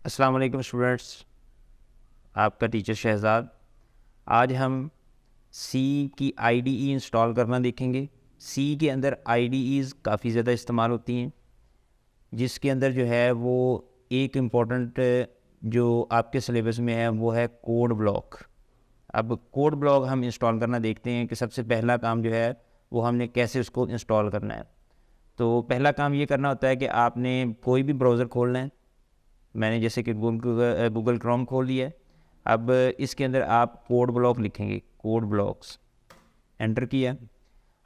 अस्सलाम वालेकुम स्टूडेंट्स, आपका टीचर शहजाद। आज हम सी की आईडीई इंस्टॉल करना देखेंगे। सी के अंदर आईडीईज़ काफ़ी ज़्यादा इस्तेमाल होती हैं, जिसके अंदर जो है वो एक इम्पॉर्टेंट जो आपके सिलेबस में है वो है कोड ब्लॉक। अब कोड ब्लॉक हम इंस्टॉल करना देखते हैं कि सबसे पहला काम जो है वो हमने कैसे उसको इंस्टॉल करना है। तो पहला काम ये करना होता है कि आपने कोई भी ब्राउज़र खोलना है। मैंने जैसे कि गूगल क्रोम खोल लिया है। अब इसके अंदर आप कोड ब्लॉक लिखेंगे, कोड ब्लॉक्स एंटर किया।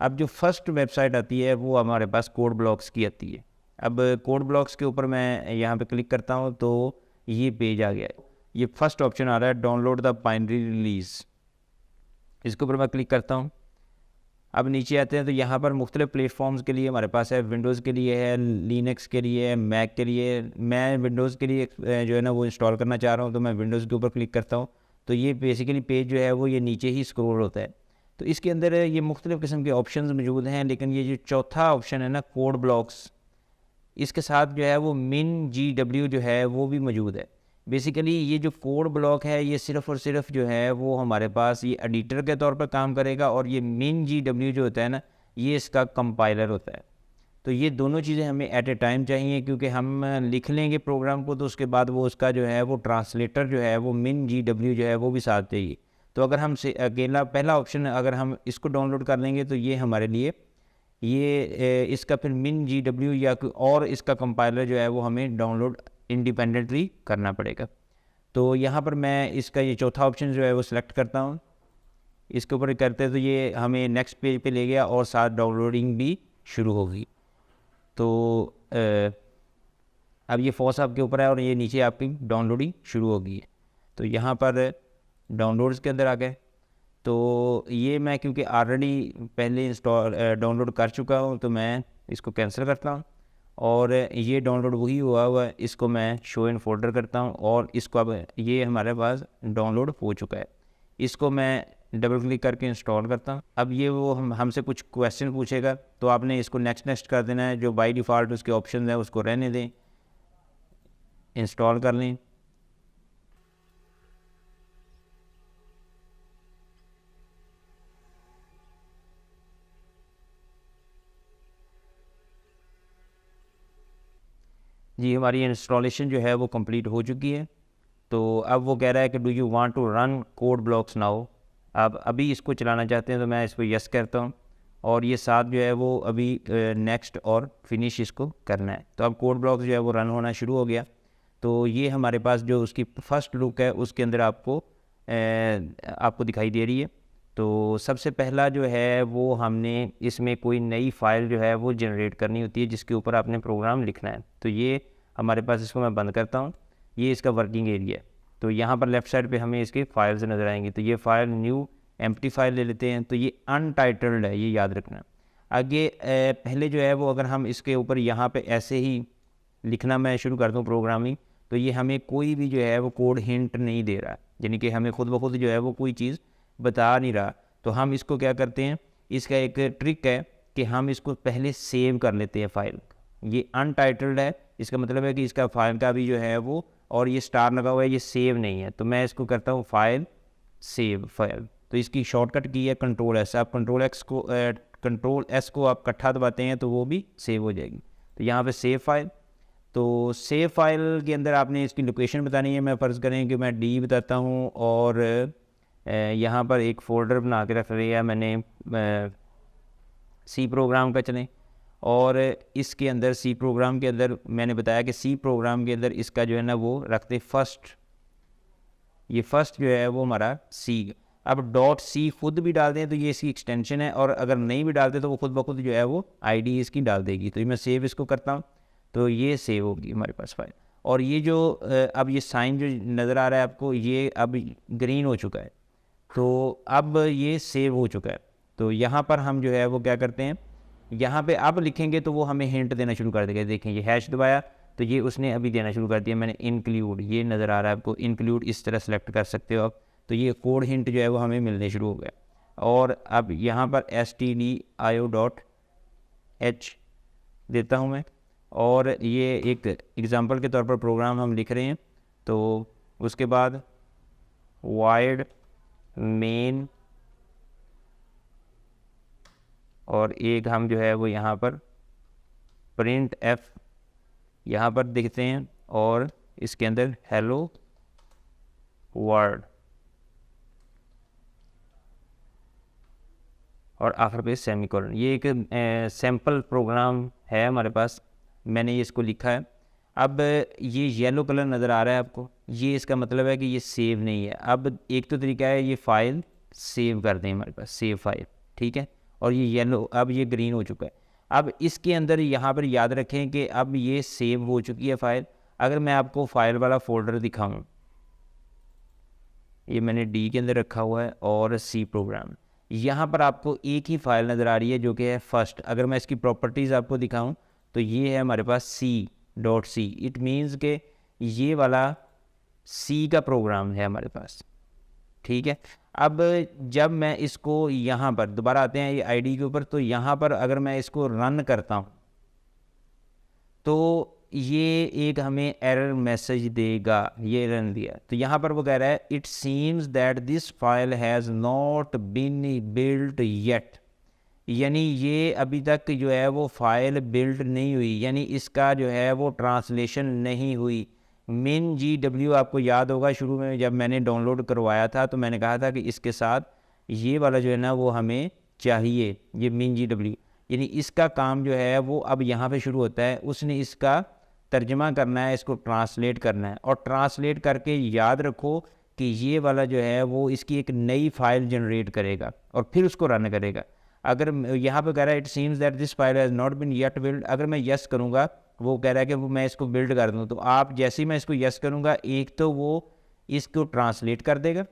अब जो फर्स्ट वेबसाइट आती है वो हमारे पास कोड ब्लॉक्स की आती है। अब कोड ब्लॉक्स के ऊपर मैं यहाँ पे क्लिक करता हूँ तो ये पेज आ गया है। ये फर्स्ट ऑप्शन आ रहा है, डाउनलोड द बाइनरी रिलीज़। इसके ऊपर मैं क्लिक करता हूँ। अब नीचे आते हैं तो यहाँ पर मुख्तलिफ प्लेटफॉर्म्स के लिए हमारे पास है। विंडोज़ के लिए है, लिनक्स के लिए है, मैक के लिए। मैं विंडोज़ के लिए जो है ना वो इंस्टॉल करना चाह रहा हूँ, तो मैं विंडोज़ के ऊपर क्लिक करता हूँ तो ये बेसिकली पेज जो है वो ये नीचे ही स्क्रॉल होता है। तो इसके अंदर ये मुख्तलिफ किस्म के ऑप्शंस मौजूद हैं, लेकिन ये जो चौथा ऑप्शन है ना कोड ब्लॉक्स, इसके साथ जो है वो min-gw जो है वो भी मौजूद है। बेसिकली ये जो कोड ब्लॉक है ये सिर्फ़ और सिर्फ जो है वो हमारे पास ये एडिटर के तौर पर काम करेगा, और ये min-gw जो होता है ना ये इसका कंपाइलर होता है। तो ये दोनों चीज़ें हमें एट ए टाइम चाहिए, क्योंकि हम लिख लेंगे प्रोग्राम को तो उसके बाद वो उसका जो है वो ट्रांसलेटर जो है वो min-gw जो है वो भी साथ चाहिए। तो अगर हम से अकेला पहला ऑप्शन अगर हम इसको डाउनलोड कर लेंगे तो ये हमारे लिए इसका फिर min-gw या कोई और इसका कंपाइलर जो है वो हमें डाउनलोड इंडिपेंडेंटली करना पड़ेगा। तो यहाँ पर मैं इसका ये चौथा ऑप्शन जो है वो सिलेक्ट करता हूँ। इसके ऊपर करते हैं तो ये हमें नेक्स्ट पेज पे ले गया और साथ डाउनलोडिंग भी शुरू होगी। तो अब ये फॉस आपके ऊपर है और ये नीचे आपकी डाउनलोडिंग शुरू होगी है। तो यहाँ पर डाउनलोड्स के अंदर आ गए। तो ये मैं क्योंकि ऑलरेडी पहले डाउनलोड कर चुका हूँ तो मैं इसको कैंसिल करता हूँ, और ये डाउनलोड वही हुआ हुआ है, इसको मैं शो इन फोल्डर करता हूँ और इसको अब ये हमारे पास डाउनलोड हो चुका है। इसको मैं डबल क्लिक करके इंस्टॉल करता हूँ। अब ये वो हमसे कुछ क्वेश्चन पूछेगा तो आपने इसको नेक्स्ट कर देना है। जो बाय डिफ़ॉल्ट उसके ऑप्शन है उसको रहने दें, इंस्टॉल कर लें। जी, हमारी इंस्टॉलेशन जो है वो कंप्लीट हो चुकी है। तो अब वो कह रहा है कि do you want to run code blocks now. आप अभी इसको चलाना चाहते हैं तो मैं इस पर यस करता हूँ, और ये साथ जो है वो अभी नेक्स्ट और फिनिश इसको करना है। तो अब कोड ब्लॉक्स जो है वो रन होना शुरू हो गया। तो ये हमारे पास जो उसकी फर्स्ट लुक है उसके अंदर आपको दिखाई दे रही है। तो सबसे पहला जो है वो हमने इसमें कोई नई फ़ाइल जो है वो जनरेट करनी होती है जिसके ऊपर आपने प्रोग्राम लिखना है। तो ये हमारे पास, इसको मैं बंद करता हूँ, ये इसका वर्किंग एरिया है। तो यहाँ पर लेफ़्ट साइड पे हमें इसके फाइल्स नज़र आएंगी। तो ये फ़ाइल न्यू एम्प्टी फाइल ले लेते हैं। तो ये अनटाइटल्ड है, ये याद रखना। आगे पहले जो है वो अगर हम इसके ऊपर यहाँ पे ऐसे ही लिखना मैं शुरू कर दूँ प्रोग्रामिंग, तो ये हमें कोई भी जो है वो कोड हिंट नहीं दे रहा, यानी कि हमें खुद ब खुद जो है वो कोई चीज़ बता नहीं रहा। तो हम इसको क्या करते हैं, इसका एक ट्रिक है कि हम इसको पहले सेव कर लेते हैं फ़ाइल। ये अनटाइटल्ड है, इसका मतलब है कि इसका फाइल का भी जो है वो, और ये स्टार लगा हुआ है, ये सेव नहीं है। तो मैं इसको करता हूँ फाइल सेव फाइल। तो इसकी शॉर्टकट की है कंट्रोल एस। आप कंट्रोल एस को आप इकट्ठा दबाते हैं तो वो भी सेव हो जाएगी। तो यहाँ पे सेव फाइल। तो सेव फाइल के अंदर आपने इसकी लोकेशन बतानी है। मैं फ़र्ज़ करें कि मैं डी बताता हूँ, और यहाँ पर एक फ़ोल्डर बना के रख लिया मैंने सी प्रोग्राम का, चलें। और इसके अंदर सी प्रोग्राम के अंदर मैंने बताया कि सी प्रोग्राम के अंदर इसका जो है ना वो रखते फर्स्ट। ये फर्स्ट जो है वो हमारा सी। अब डॉट सी खुद भी डाल दें तो ये इसकी एक्सटेंशन है, और अगर नहीं भी डालते तो वो खुद ब खुद जो है वो आईडी इसकी डाल देगी। तो मैं सेव इसको करता हूँ तो ये सेव होगी हमारे पास फाइल। और ये जो अब ये साइन जो नज़र आ रहा है आपको, ये अब ग्रीन हो चुका है। तो अब ये सेव हो चुका है। तो यहाँ पर हम जो है वो क्या करते हैं, यहाँ पे अब लिखेंगे तो वो हमें हिंट देना शुरू कर देगा। देखें ये हैश दबाया तो ये उसने अभी देना शुरू कर दिया। मैंने इंक्लूड, ये नज़र आ रहा है आपको, इंक्लूड इस तरह सेलेक्ट कर सकते हो आप। तो ये कोड हिंट जो है वो हमें मिलने शुरू हो गया। और अब यहाँ पर stdio.h देता हूँ मैं, और ये एक एग्ज़ाम्पल के तौर पर प्रोग्राम हम लिख रहे हैं। तो उसके बाद void main, और एक हम जो है वो यहाँ पर प्रिंट एफ यहाँ पर देखते हैं, और इसके अंदर हेलो वर्ल्ड, और आखिर पे सेमीकोलन। ये एक सैम्पल प्रोग्राम है हमारे पास, मैंने ये इसको लिखा है। अब ये येलो कलर नज़र आ रहा है आपको, ये इसका मतलब है कि ये सेव नहीं है। अब एक तो तरीका है ये फ़ाइल सेव कर दें हमारे पास, सेव फाइल, ठीक है, और ये येलो, अब ये ग्रीन हो चुका है। अब इसके अंदर यहाँ पर याद रखें कि अब ये सेव हो चुकी है फ़ाइल। अगर मैं आपको फ़ाइल वाला फ़ोल्डर दिखाऊँ, ये मैंने डी के अंदर रखा हुआ है, और सी प्रोग्राम, यहाँ पर आपको एक ही फ़ाइल नज़र आ रही है जो कि है फर्स्ट। अगर मैं इसकी प्रॉपर्टीज़ आपको दिखाऊं तो ये है हमारे पास C.C, इट मीन्स के ये वाला C का प्रोग्राम है हमारे पास, ठीक है। अब जब मैं इसको यहाँ पर दोबारा आते हैं ये आईडी के ऊपर, तो यहाँ पर अगर मैं इसको रन करता हूँ तो ये एक हमें एरर मैसेज देगा, ये रन दिया। तो यहाँ पर वो कह रहा है it seems that this file has not been built yet, यानी ये अभी तक जो है वो फाइल बिल्ड नहीं हुई, यानी इसका जो है वो ट्रांसलेशन नहीं हुई। min.gw आपको याद होगा शुरू में जब मैंने डाउनलोड करवाया था तो मैंने कहा था कि इसके साथ ये वाला जो है ना वो हमें चाहिए, ये min.gw, यानी इसका काम जो है वो अब यहाँ पे शुरू होता है। उसने इसका तर्जमा करना है, इसको ट्रांसलेट करना है, और ट्रांसलेट करके याद रखो कि ये वाला जो है वो इसकी एक नई फाइल जनरेट करेगा और फिर उसको रन करेगा। अगर यहाँ पे कह रहा है it seems that this file has not been yet build, अगर मैं यस करूँगा, वो कह रहा है कि वो मैं इसको बिल्ड कर दूँ, तो आप जैसे ही मैं इसको यस करूँगा, एक तो वो इसको ट्रांसलेट कर देगा,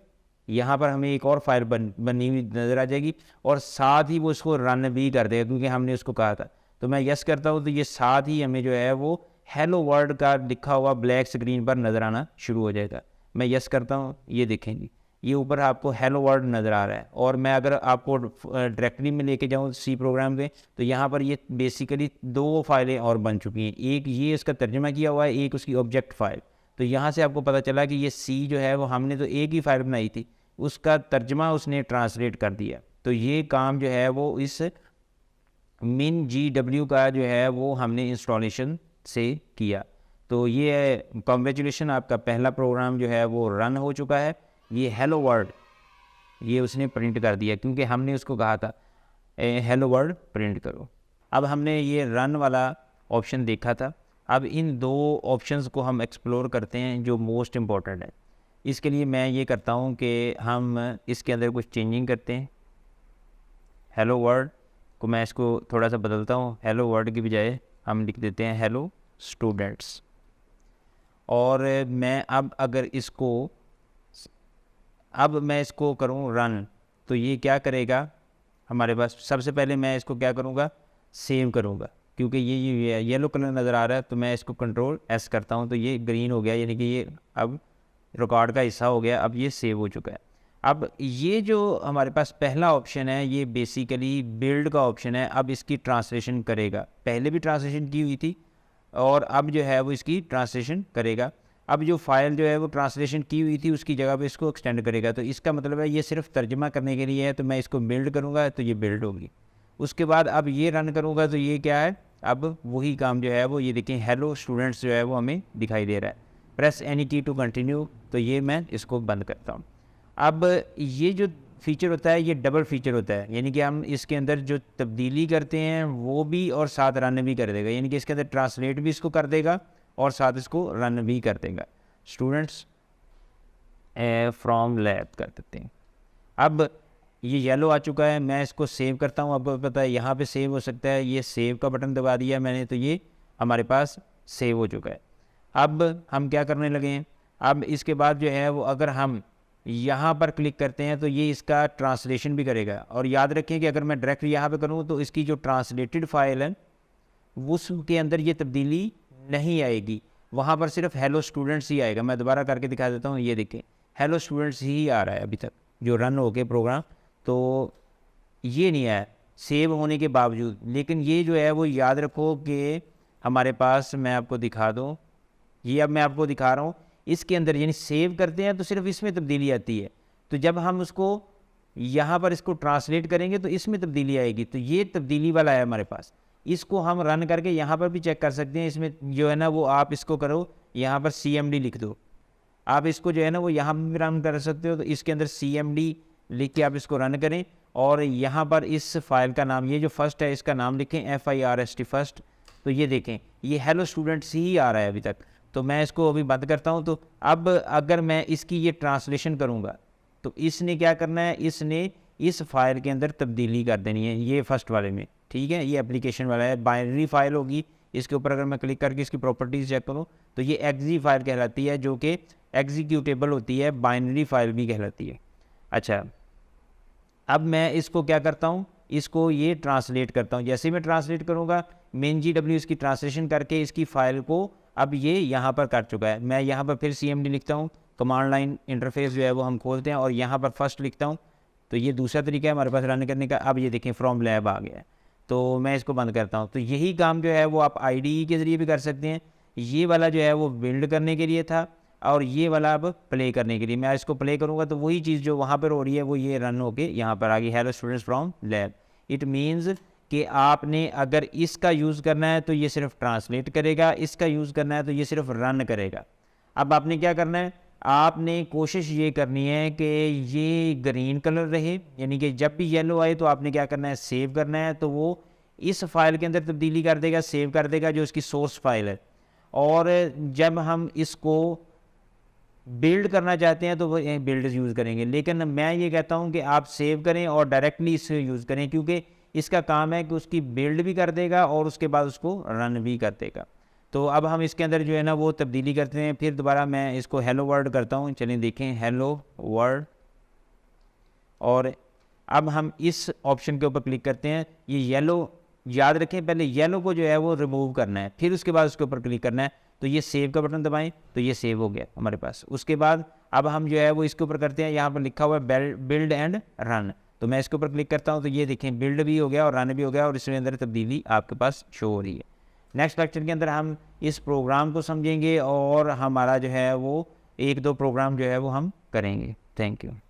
यहाँ पर हमें एक और फाइल बनी हुई नज़र आ जाएगी, और साथ ही वो इसको रन भी कर देगा क्योंकि हमने उसको कहा था। तो मैं यस करता हूँ तो ये साथ ही हमें जो है वो हेलो वर्ल्ड का लिखा हुआ ब्लैक स्क्रीन पर नज़र आना शुरू हो जाएगा। मैं यस करता हूँ, ये देखेंगे ये ऊपर आपको हेलो वर्ल्ड नज़र आ रहा है। और मैं अगर आपको डायरेक्टरी में लेके जाऊँ सी प्रोग्राम में, तो यहाँ पर ये बेसिकली दो फाइलें और बन चुकी हैं, एक ये इसका तर्जुमा किया हुआ है, एक उसकी ऑब्जेक्ट फाइल। तो यहाँ से आपको पता चला कि ये सी जो है वो हमने तो एक ही फाइल बनाई थी, उसका तर्जमा उसने ट्रांसलेट कर दिया। तो ये काम जो है वो इस min.gw का जो है वो हमने इंस्टॉलेशन से किया। तो ये कॉन्ग्रेचुलेशन, आपका पहला प्रोग्राम जो है वो रन हो चुका है। ये हेलो वर्ल्ड ये उसने प्रिंट कर दिया क्योंकि हमने उसको कहा था हेलो वर्ल्ड प्रिंट करो। अब हमने ये रन वाला ऑप्शन देखा था, अब इन दो ऑप्शंस को हम एक्सप्लोर करते हैं जो मोस्ट इम्पॉर्टेंट है। इसके लिए मैं ये करता हूँ कि हम इसके अंदर कुछ चेंजिंग करते हैं। हेलो वर्ल्ड को मैं इसको थोड़ा सा बदलता हूँ, हेलो वर्ल्ड की बजाय हम लिख देते हैं हेलो स्टूडेंट्स। और मैं अब मैं इसको करूँ रन, तो ये क्या करेगा हमारे पास। सबसे पहले मैं इसको क्या करूँगा, सेव करूँगा, क्योंकि ये येलो कलर नज़र आ रहा है। तो मैं इसको कंट्रोल एस करता हूँ तो ये ग्रीन हो गया, यानी कि ये अब रिकॉर्ड का हिस्सा हो गया, अब ये सेव हो चुका है। अब ये जो हमारे पास पहला ऑप्शन है ये बेसिकली बिल्ड का ऑप्शन है, अब इसकी ट्रांसलेशन करेगा। पहले भी ट्रांसलेशन की हुई थी और अब जो है वो इसकी ट्रांसलेशन करेगा। अब जो फाइल जो है वो ट्रांसलेशन की हुई थी उसकी जगह पे इसको एक्सटेंड करेगा। तो इसका मतलब है ये सिर्फ तर्जमा करने के लिए है, तो मैं इसको बिल्ड करूँगा तो ये बिल्ड होगी। उसके बाद अब ये रन करूँगा तो ये क्या है, अब वही काम जो है वो ये देखें हेलो स्टूडेंट्स जो है वो हमें दिखाई दे रहा है। प्रेस एनी की टू कंटिन्यू, तो ये मैं इसको बंद करता हूँ। अब ये जो फीचर होता है ये डबल फीचर होता है, यानी कि हम इसके अंदर जो तब्दीली करते हैं वो भी और साथ रन भी कर देगा, यानी कि इसके अंदर ट्रांसलेट भी इसको कर देगा और साथ इसको रन भी कर देगा। स्टूडेंट्स फ्रॉम लैब कर देते हैं। अब ये येलो आ चुका है, मैं इसको सेव करता हूँ। अब पता है यहाँ पे सेव हो सकता है, ये सेव का बटन दबा दिया मैंने तो ये हमारे पास सेव हो चुका है। अब हम क्या करने लगे हैं, अब इसके बाद जो है वो अगर हम यहाँ पर क्लिक करते हैं तो ये इसका ट्रांसलेशन भी करेगा। और याद रखें कि अगर मैं डायरेक्ट यहाँ पे करूँ तो इसकी जो ट्रांसलेटेड फाइल है उसके अंदर ये तब्दीली नहीं आएगी, वहाँ पर सिर्फ हेलो स्टूडेंट्स ही आएगा। मैं दोबारा करके दिखा देता हूँ, ये देखें हेलो स्टूडेंट्स ही आ रहा है अभी तक जो रन हो के प्रोग्राम, तो ये नहीं आया सेव होने के बावजूद। लेकिन ये जो है वो याद रखो कि हमारे पास, मैं आपको दिखा दूँ, ये अब मैं आपको दिखा रहा हूँ, इसके अंदर यानी सेव करते हैं तो सिर्फ इसमें तब्दीली आती है, तो जब हम उसको यहाँ पर इसको ट्रांसलेट करेंगे तो इसमें तब्दीली आएगी। तो ये तब्दीली वाला है हमारे पास, इसको हम रन करके यहाँ पर भी चेक कर सकते हैं। इसमें जो है ना वो आप इसको करो, यहाँ पर CMD लिख दो, आप इसको जो है ना वो यहाँ पर भी रन कर सकते हो। तो इसके अंदर CMD लिख के आप इसको रन करें और यहाँ पर इस फाइल का नाम, ये जो फर्स्ट है इसका नाम लिखें FIRST फर्स्ट। तो ये देखें ये हेलो स्टूडेंट्स ही आ रहा है अभी तक। तो मैं इसको अभी बंद करता हूँ। तो अब अगर मैं इसकी ये ट्रांसलेशन करूँगा तो इसने क्या करना है, इसने इस फाइल के अंदर तब्दीली कर देनी है, ये फर्स्ट वाले में, ठीक है। ये एप्लीकेशन वाला है, बाइनरी फाइल होगी। इसके ऊपर अगर मैं क्लिक करके इसकी प्रॉपर्टीज़ चेक करूँ तो ये एक्जी फाइल कहलाती है, जो कि एग्जीक्यूटेबल होती है, बाइनरी फाइल भी कहलाती है। अच्छा, अब मैं इसको क्या करता हूँ, इसको ये ट्रांसलेट करता हूँ। जैसे मैं ट्रांसलेट करूँगा MainGW इसकी ट्रांसलेशन करके इसकी फ़ाइल को अब ये यहाँ पर कर चुका है। मैं यहाँ पर फिर CMD लिखता हूँ, कमांड लाइन इंटरफेस जो है वो हम खोलते हैं और यहाँ पर फर्स्ट लिखता हूँ। तो ये दूसरा तरीका है हमारे पास रन करने का। अब ये देखें फ्रॉम लैब आ गया है, तो मैं इसको बंद करता हूँ। तो यही काम जो है वो आप IDE के ज़रिए भी कर सकते हैं। ये वाला जो है वो बिल्ड करने के लिए था और ये वाला अब प्ले करने के लिए। मैं इसको प्ले करूँगा तो वही चीज़ जो वहाँ पर हो रही है वो ये रन होके यहाँ पर आ गई, hello students from lab. It means कि आपने अगर इसका यूज़ करना है तो ये सिर्फ ट्रांसलेट करेगा, इसका यूज़ करना है तो ये सिर्फ रन करेगा। अब आपने क्या करना है, आपने कोशिश ये करनी है कि ये ग्रीन कलर रहे, यानी कि जब भी येलो आए तो आपने क्या करना है, सेव करना है। तो वो इस फाइल के अंदर तब्दीली कर देगा, सेव कर देगा जो इसकी सोर्स फाइल है। और जब हम इसको बिल्ड करना चाहते हैं तो वो बिल्ड यूज़ करेंगे, लेकिन मैं ये कहता हूँ कि आप सेव करें और डायरेक्टली इसे यूज़ करें, क्योंकि इसका काम है कि उसकी बिल्ड भी कर देगा और उसके बाद उसको रन भी कर देगा। तो अब हम इसके अंदर जो है ना वो तब्दीली करते हैं। फिर दोबारा मैं इसको हेलो वर्ल्ड करता हूँ, चलिए देखें हेलो वर्ल्ड। और अब हम इस ऑप्शन के ऊपर क्लिक करते हैं। ये येलो, याद रखें पहले येलो को जो है वो रिमूव करना है, फिर उसके बाद उसके ऊपर क्लिक करना है। तो ये सेव का बटन दबाएं तो ये सेव हो गया हमारे पास। उसके बाद अब हम जो है वो इसके ऊपर करते हैं, यहाँ पर लिखा हुआ है बिल्ड एंड रन। तो मैं इसके ऊपर क्लिक करता हूँ तो ये देखें बिल्ड भी हो गया और रन भी हो गया और इसके अंदर तब्दीली आपके पास शो हो रही है। नेक्स्ट लेक्चर के अंदर हम इस प्रोग्राम को समझेंगे और हमारा जो है वो 1-2 प्रोग्राम जो है वो हम करेंगे। Thank you.